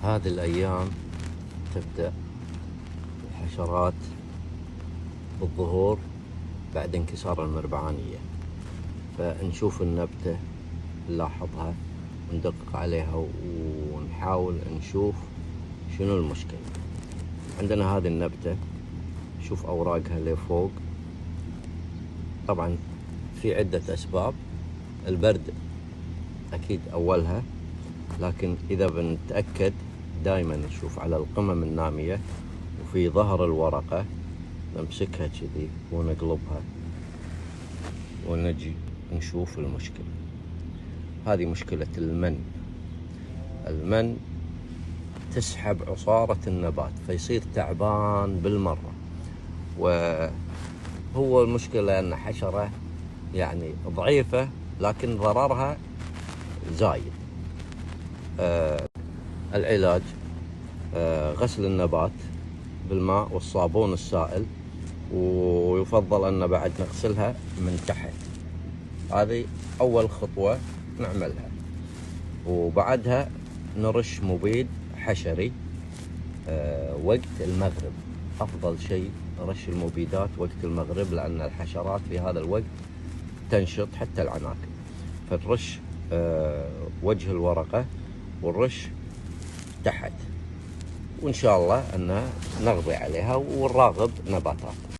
هذه الأيام تبدأ الحشرات بالظهور بعد انكسار المربعانية، فنشوف النبتة نلاحظها وندقق عليها ونحاول نشوف شنو المشكلة. عندنا هذه النبتة، شوف أوراقها لفوق. طبعا في عدة أسباب، البرد أكيد أولها، لكن إذا بنتأكد دائما نشوف على القمم النامية وفي ظهر الورقة، نمسكها كذي ونقلبها ونجي نشوف المشكلة. هذه مشكلة المن تسحب عصارة النبات فيصير تعبان بالمرة. وهو المشكلة أن حشرة يعني ضعيفة لكن ضررها زايد. العلاج غسل النبات بالماء والصابون السائل، ويفضل أن بعد نغسلها من تحت. هذه أول خطوة نعملها، وبعدها نرش مبيد حشري وقت المغرب. أفضل شيء رش المبيدات وقت المغرب، لأن الحشرات في هذا الوقت تنشط حتى العناكب، فترش وجه الورقة ونرش تحت، وإن شاء الله أن نقضي عليها ونراقب نباتات.